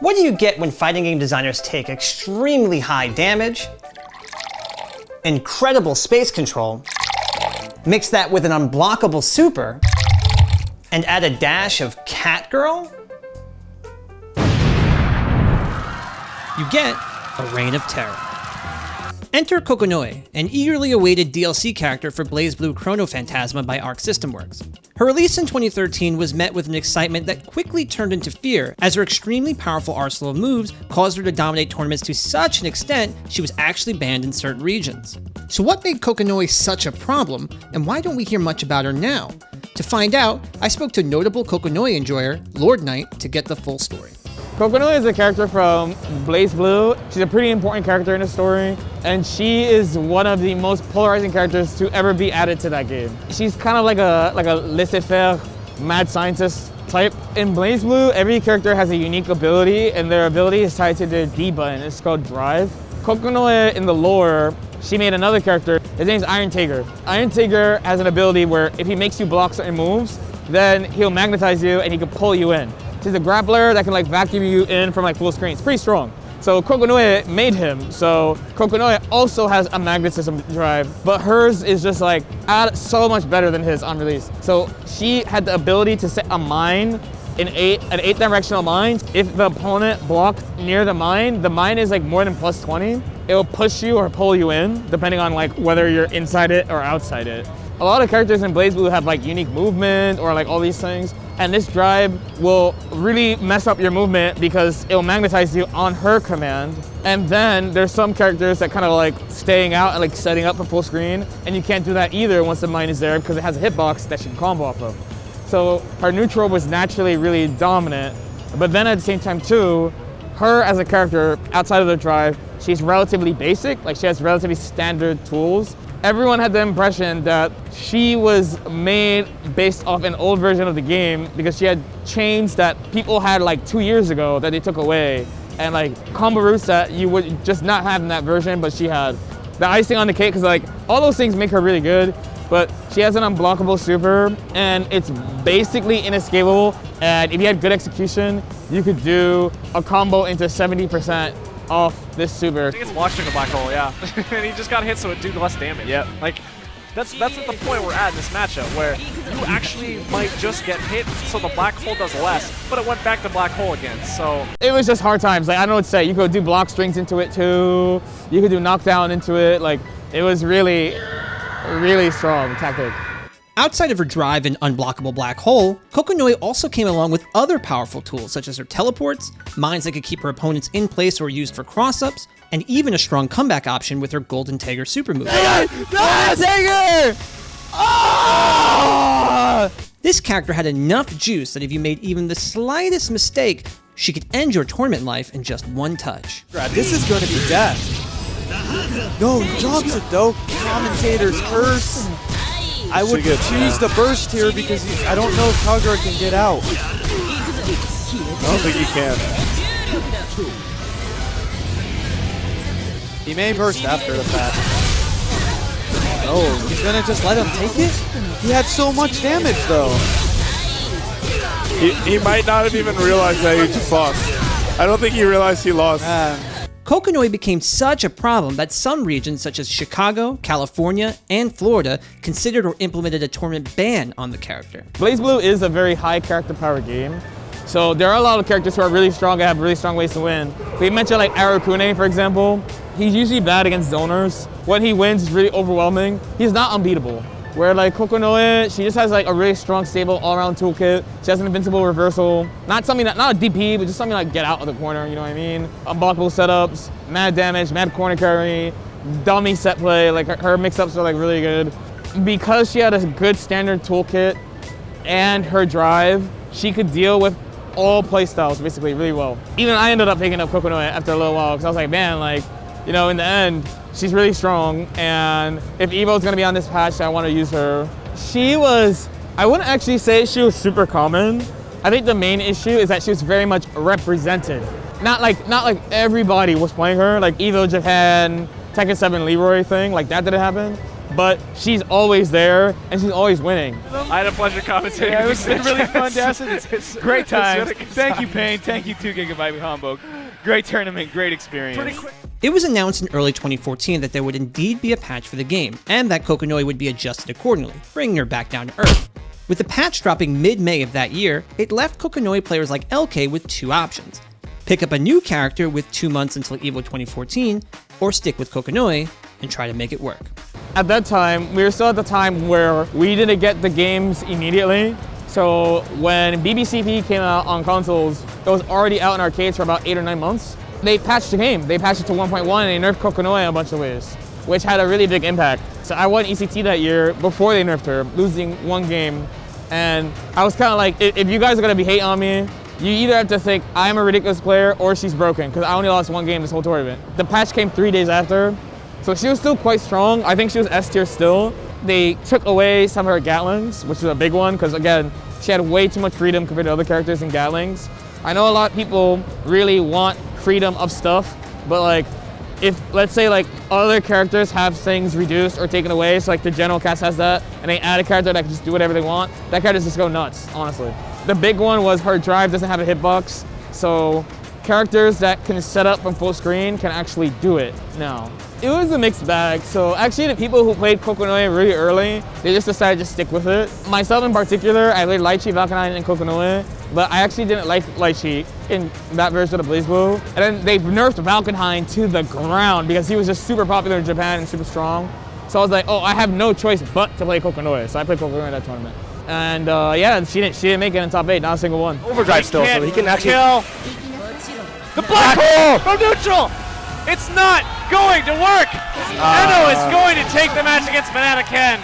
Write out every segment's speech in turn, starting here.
What do you get when fighting game designers take extremely high damage, incredible space control, mix that with an unblockable super, and add a dash of Catgirl? You get a Reign of Terror. Enter Kokonoe, an eagerly awaited DLC character for Blazblue Chrono Phantasma by Arc System Works. Her release in 2013 was met with an excitement that quickly turned into fear, as her extremely powerful arsenal of moves caused her to dominate tournaments to such an extent she was actually banned in certain regions. So what made Kokonoe such a problem, and why don't we hear much about her now? To find out, I spoke to notable Kokonoe enjoyer, Lord Knight, to get the full story. Kokonoe is a character from Blazblue. She's a pretty important character in the story, and she is one of the most polarizing characters to ever be added to that game. She's kind of like a laissez-faire mad scientist type. In Blazblue, every character has a unique ability, and their ability is tied to their D button. It's called Drive. Kokonoe in the lore, she made another character. His name's Iron Tiger. Iron Tiger has an ability where if he makes you block certain moves, then he'll magnetize you and he can pull you in. She's a grappler that can like vacuum you in from like full screen. It's pretty strong. So Kokonoe made him. So Kokonoe also has a magnetism drive, but hers is just like so much better than his on release. So she had the ability to set a mine in an 8 directional mine. If the opponent blocked near the mine is like more than +20. It will push you or pull you in, depending on like whether you're inside it or outside it. A lot of characters in Blazblue have like unique movement or like all these things. And this drive will really mess up your movement because it will magnetize you on her command. And then there's some characters that kind of like staying out and like setting up for full screen. And you can't do that either once the mine is there because it has a hitbox that she can combo off of. So her neutral was naturally really dominant. But then at the same time too, her as a character outside of the drive, she's relatively basic. Like she has relatively standard tools. Everyone had the impression that she was made based off an old version of the game because she had chains that people had like 2 years ago that they took away, and like combo routes that you would just not have in that version, but she had. The icing on the cake, because like all those things make her really good, but she has an unblockable super and it's basically inescapable, and if you had good execution, you could do a combo into 70% off this super. I think it's blocked in a black hole, yeah. And he just got hit so it did less damage. Yep. Like, that's at the point we're at in this matchup, where you actually might just get hit so the black hole does less, but it went back to black hole again, so. It was just hard times. Like, I don't know what to say. You could do block strings into it too. You could do knockdown into it. Like, it was really, really strong tactic. Outside of her drive and unblockable black hole, Kokonoe also came along with other powerful tools such as her teleports, mines that could keep her opponents in place or used for cross-ups, and even a strong comeback option with her Golden Tiger super move. Tiger! Oh! This character had enough juice that if you made even the slightest mistake, she could end your tournament life in just one touch. This is going to be death. No, he drops it though. Commentator's curse. I would choose the burst here because I don't know if Kagura can get out. I don't think he can. He may burst after the fact. Oh, he's gonna just let him take it? He had so much damage though. He might not have even realized that he just lost. I don't think he realized he lost. Kokonoe became such a problem that some regions such as Chicago, California, and Florida considered or implemented a tournament ban on the character. Blazblue is a very high character power game. So there are a lot of characters who are really strong and have really strong ways to win. We mentioned like Arukune, for example. He's usually bad against zoners. When he wins, it's really overwhelming. He's not unbeatable. Where like Kokonoe, she just has like a really strong, stable, all-around toolkit. She has an invincible reversal. Not a DP, but just something like get out of the corner, you know what I mean? Unblockable setups, mad damage, mad corner carry, dummy set play. Like her mix-ups are like really good. Because she had a good standard toolkit and her drive, she could deal with all playstyles basically really well. Even I ended up picking up Kokonoe after a little while because I was like, man, like, you know, in the end, she's really strong, and if Evo's gonna be on this patch, I want to use her. She was, I wouldn't actually say she was super common. I think the main issue is that she was very much represented. Not like everybody was playing her, like Evo Japan, Tekken 7 Leroy thing, like that didn't happen. but she's always there and she's always winning. I had a pleasure commentating. Yeah, it's been really fantastic. Great time. It's been a good Thank time. you, Payne. Thank you, 2 Gigabyte Hombo. Great tournament, great experience. It was announced in early 2014 that there would indeed be a patch for the game, and that Kokonoe would be adjusted accordingly, bringing her back down to earth. With the patch dropping mid-May of that year, it left Kokonoe players like LK with 2 options. Pick up a new character with 2 months until EVO 2014, or stick with Kokonoe and try to make it work. At that time, we were still at the time where we didn't get the games immediately. So when BBCP came out on consoles, it was already out in arcades for about 8 or 9 months. They patched the game. They patched it to 1.1 and they nerfed Kokonoe in a bunch of ways, which had a really big impact. So I won ECT that year before they nerfed her, losing 1 game. And I was kind of like, if you guys are gonna be hating on me, you either have to think I'm a ridiculous player or she's broken, because I only lost 1 game this whole tournament. The patch came 3 days after, so she was still quite strong. I think she was S tier still. They took away some of her Gatlings, which was a big one, because again, she had way too much freedom compared to other characters in Gatlings. I know a lot of people really want freedom of stuff, but like, if let's say like other characters have things reduced or taken away, so like the general cast has that, and they add a character that can just do whatever they want, that character just go nuts, honestly. The big one was her drive doesn't have a hitbox, so characters that can set up from full screen can actually do it now. It was a mixed bag, so actually the people who played Kokonoe really early, they just decided to stick with it. Myself in particular, I played Lychee, Valkyrie, and Kokonoe, but I actually didn't like Lychee in that version of Blazblue. And then they nerfed Valkyrie to the ground because he was just super popular in Japan and super strong. So I was like, oh, I have no choice but to play Kokonoe. So I played Kokonoe in that tournament. And yeah, she didn't make it in top 8, not a single one. Overdrive still, so he can actually kill the black hole from neutral. It's not going to work. Eno is going to take the match against Fnatic Ken.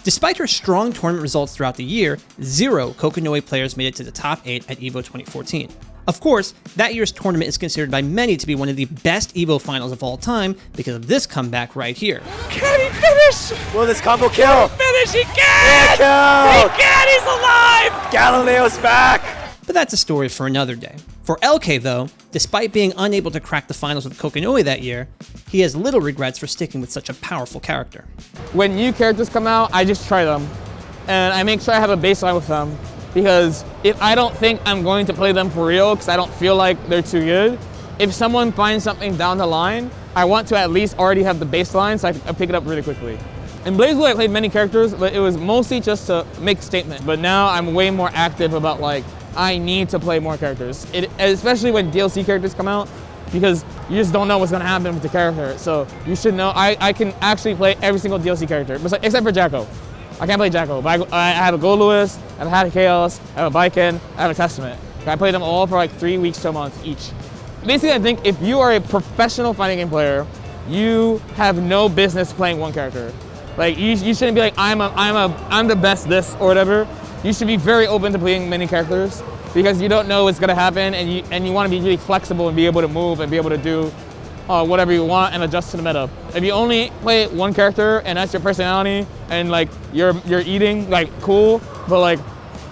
Despite her strong tournament results throughout the year, 0 Kokonoe players made it to the top 8 at EVO 2014. Of course, that year's tournament is considered by many to be one of the best EVO finals of all time because of this comeback right here. Can he finish? will this combo kill. Finish, he can! Kill. He can, he's alive! Galileo's back. But that's a story for another day. For LK though, despite being unable to crack the finals with Kokonoe that year, he has little regrets for sticking with such a powerful character. When new characters come out, I just try them. And I make sure I have a baseline with them. Because if I don't think I'm going to play them for real, because I don't feel like they're too good, if someone finds something down the line, I want to at least already have the baseline so I can pick it up really quickly. In Blazblue, I played many characters, but it was mostly just to make a statement. But now I'm way more active about like, I need to play more characters, especially when DLC characters come out, because you just don't know what's gonna happen with the character. So you should know, I can actually play every single DLC character, except for Jacko. I can't play Jacko, but I have a Gold Lewis, I have a Hat of Chaos, I have a Baiken, I have a Testament. I play them all for like 3 weeks to a month each. Basically, I think if you are a professional fighting game player, you have no business playing one character. Like you shouldn't be like, I'm the best this or whatever. You should be very open to playing many characters because you don't know what's gonna happen, and you want to be really flexible and be able to move and be able to do whatever you want and adjust to the meta. If you only play one character and that's your personality and like you're eating, like cool, but like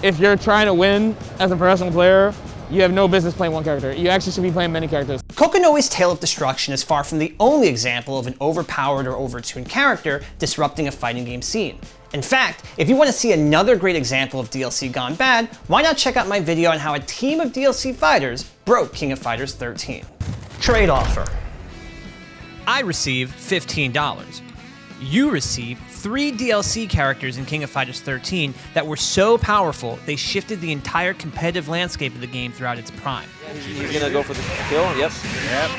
if you're trying to win as a professional player, you have no business playing one character. You actually should be playing many characters. Kokonoe's Tale of Destruction is far from the only example of an overpowered or overtuned character disrupting a fighting game scene. In fact, if you want to see another great example of DLC gone bad, why not check out my video on how a team of DLC fighters broke King of Fighters 13. Trade offer. I receive $15. You receive 3 DLC characters in King of Fighters 13 that were so powerful, they shifted the entire competitive landscape of the game throughout its prime. He's gonna go for the kill. Yep.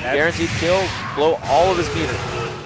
Guaranteed kill. Blow all of his meter.